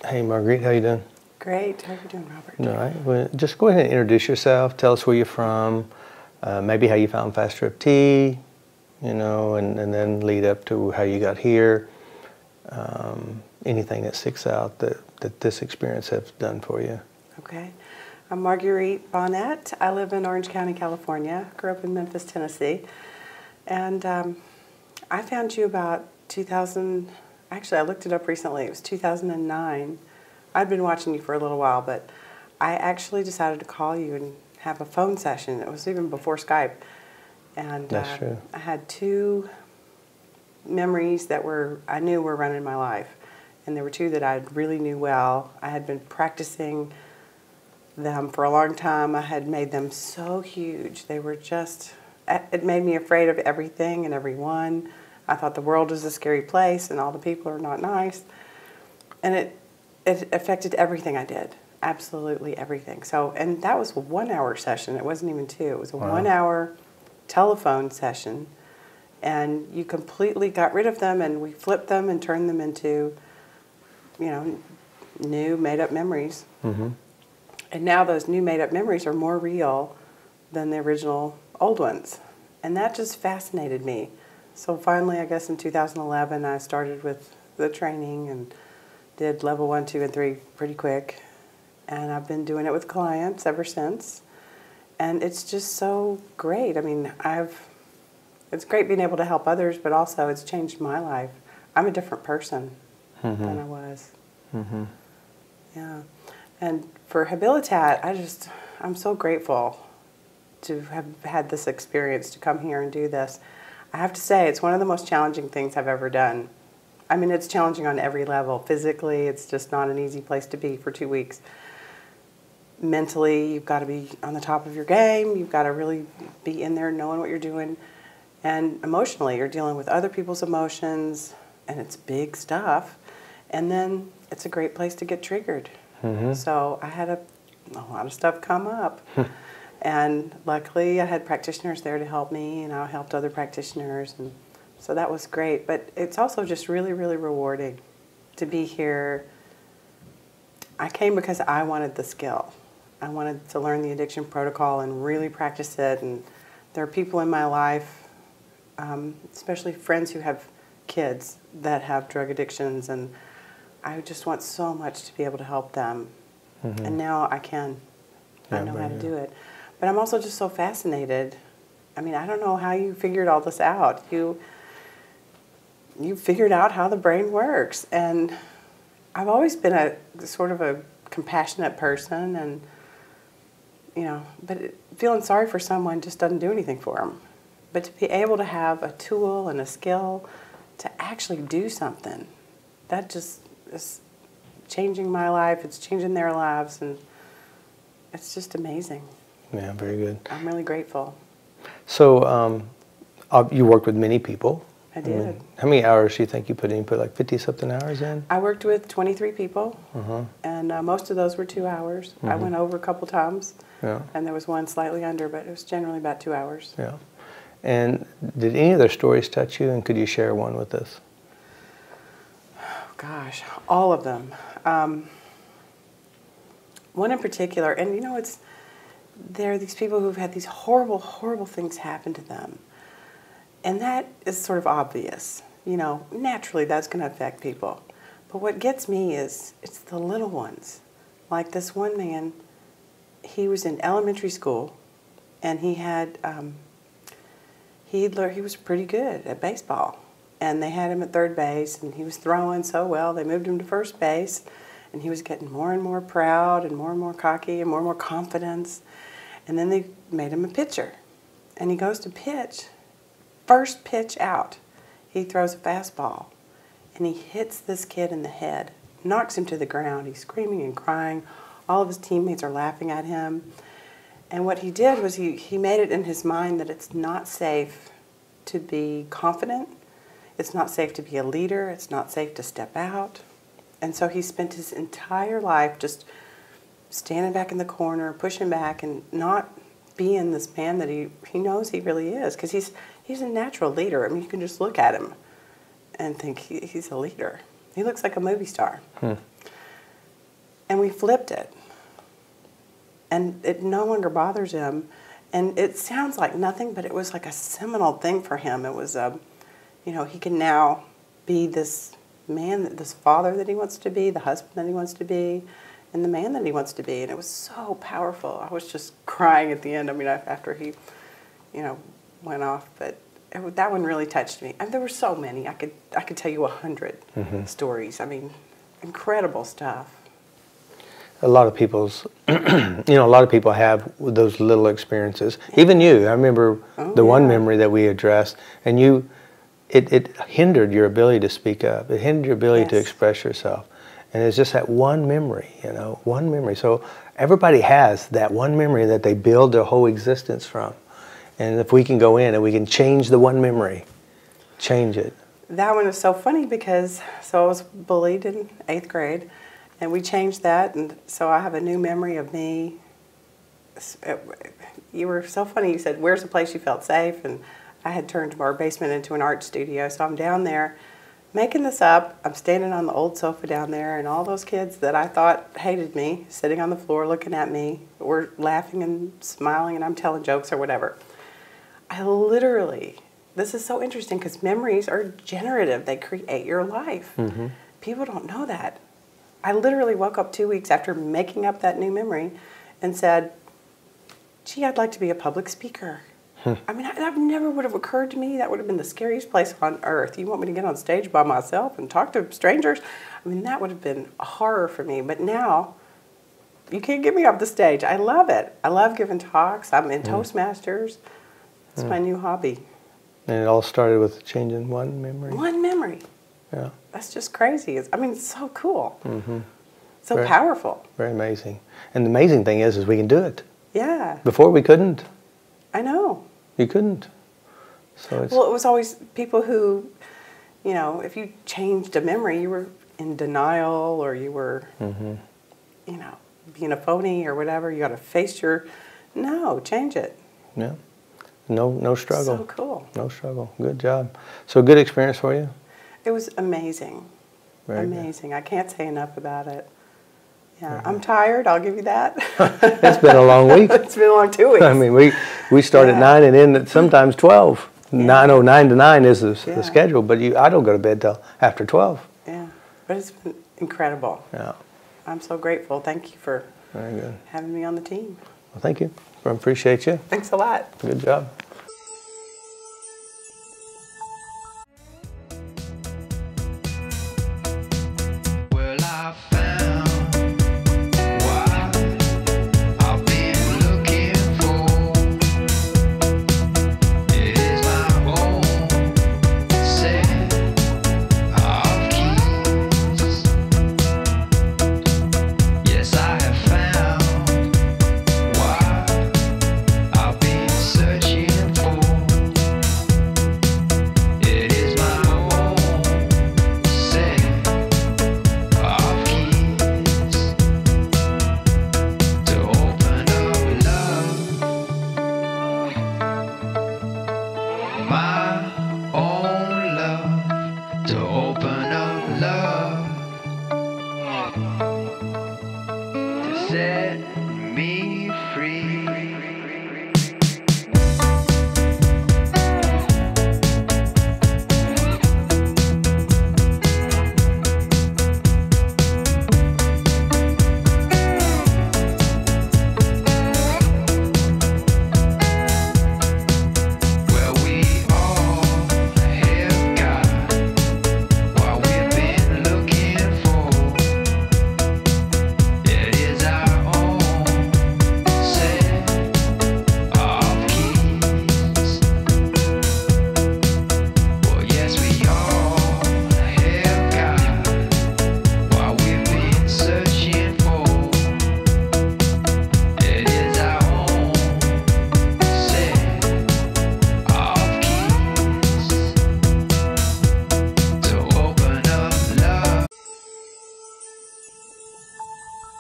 Hey, Marguerite, how you doing? Great. How are you doing, Robert? All right. Well, just go ahead and introduce yourself. Tell us where you're from, maybe how you found FasterEFT, and then lead up to how you got here. Anything that sticks out that this experience has done for you. Okay. I'm Marguerite Bonnet. I live in Orange County, California. Grew up in Memphis, Tennessee. And I found you about 2000. Actually, I looked it up recently. It was 2009. I'd been watching you for a little while, but I actually decided to call you and have a phone session. It was even before Skype. And That's true. I had two memories that I knew were running my life. And there were two that I really knew well. I had been practicing them for a long time. I had made them so huge. They were just, it made me afraid of everything and everyone. I thought the world was a scary place and all the people are not nice. And it affected everything I did, absolutely everything. So, and that was a 1 hour session. It wasn't even two. It was a 1 hour telephone session. And you completely got rid of them, and we flipped them and turned them into, new made-up memories. Mm-hmm. And now those new made-up memories are more real than the original old ones. And that just fascinated me. So finally, I guess in 2011, I started with the training and did level 1, 2, and 3 pretty quick. And I've been doing it with clients ever since. And it's just so great. I mean, it's great being able to help others, but also it's changed my life. I'm a different person than I was. Mm-hmm. Yeah. And for Habilitat, I'm so grateful to have had this experience, to come here and do this. I have to say, it's one of the most challenging things I've ever done. I mean, it's challenging on every level. Physically, it's just not an easy place to be for 2 weeks. Mentally, you've got to be on the top of your game. You've got to really be in there knowing what you're doing. And emotionally, you're dealing with other people's emotions, and it's big stuff. And then it's a great place to get triggered. Mm-hmm. So I had a lot of stuff come up. And luckily, I had practitioners there to help me, and I helped other practitioners. And so that was great. But it's also just really, really rewarding to be here. I came because I wanted the skill. I wanted to learn the addiction protocol and really practice it. And there are people in my life, especially friends who have kids that have drug addictions, and I just want so much to be able to help them. Mm-hmm. And now I can. I know how to do it. But I'm also just so fascinated. I mean, I don't know how you figured all this out. You figured out how the brain works. And I've always been a sort of a compassionate person, and but feeling sorry for someone just doesn't do anything for them. But to be able to have a tool and a skill to actually do something, that just is changing my life. It's changing their lives, and it's just amazing. Yeah, very good. I'm really grateful. So you worked with many people. I did. How many hours do you think you put in? You put like 50-something hours in? I worked with 23 people, and most of those were 2 hours. Mm-hmm. I went over a couple times, and there was one slightly under, but it was generally about 2 hours. Yeah. And did any of their stories touch you, and could you share one with us? Oh, gosh, all of them. One in particular, and there are these people who've had these horrible, horrible things happen to them. And that is sort of obvious. Naturally that's going to affect people. But what gets me is it's the little ones. Like this one man, he was in elementary school, and he had he was pretty good at baseball. And they had him at third base, and he was throwing so well, they moved him to first base, and he was getting more and more proud and more cocky and more confidence. And then they made him a pitcher. And he goes to pitch. First pitch out, he throws a fastball, and he hits this kid in the head, knocks him to the ground. He's screaming and crying. All of his teammates are laughing at him. And what he did was he made it in his mind that it's not safe to be confident. It's not safe to be a leader. It's not safe to step out. And so he spent his entire life just standing back in the corner, pushing back, and not being this man that he knows he really is. Because he's a natural leader. I mean, you can just look at him and think he's a leader. He looks like a movie star. And we flipped it. And it no longer bothers him. And it sounds like nothing, but it was like a seminal thing for him. It was, he can now be this man, this father that he wants to be, the husband that he wants to be, and the man that he wants to be. And it was so powerful. I was just crying at the end. I mean, after he, went off. But that one really touched me. And there were so many. I could tell you 100 stories. I mean, incredible stuff. A lot of people's, a lot of people have those little experiences. Even you, I remember one memory that we addressed, and it hindered your ability to speak up. It hindered your ability to express yourself. And it's just that one memory, one memory. So everybody has that one memory that they build their whole existence from. And if we can go in and we can change the one memory, change it. That one is so funny because, I was bullied in 8th grade, and we changed that, and so I have a new memory of me. You were so funny. You said, where's the place you felt safe? And I had turned our basement into an art studio, so I'm down there making this up. I'm standing on the old sofa down there, and all those kids that I thought hated me, sitting on the floor looking at me, were laughing and smiling, and I'm telling jokes or whatever. I literally, this is so interesting because memories are generative. They create your life. People don't know that. I literally woke up 2 weeks after making up that new memory and said, gee, I'd like to be a public speaker. I mean, that never would have occurred to me. That would have been the scariest place on earth. You want me to get on stage by myself and talk to strangers? I mean, that would have been a horror for me. But now, you can't get me off the stage. I love it. I love giving talks. I'm in Toastmasters. It's my new hobby. And it all started with changing one memory? One memory. Yeah. That's just crazy. It's so cool. So powerful. Very amazing. And the amazing thing is we can do it. Yeah. Before we couldn't. I know. You couldn't. So it's... Well, it was always people who, if you changed a memory, you were in denial, or you were, being a phony or whatever. You got to face no, change it. Yeah. No struggle. So cool. No struggle. Good job. So good experience for you? It was amazing. Very amazing. Good. I can't say enough about it. Yeah, I'm tired. I'll give you that. It's been a long week. It's been a long 2 weeks. I mean, we start at 9 and end at sometimes 12. 9 to 9 is the schedule, but I don't go to bed till after 12. Yeah, but it's been incredible. Yeah. I'm so grateful. Thank you for Very good. having me on the team. Well, thank you. I appreciate you. Thanks a lot. Good job. My own love to open up love.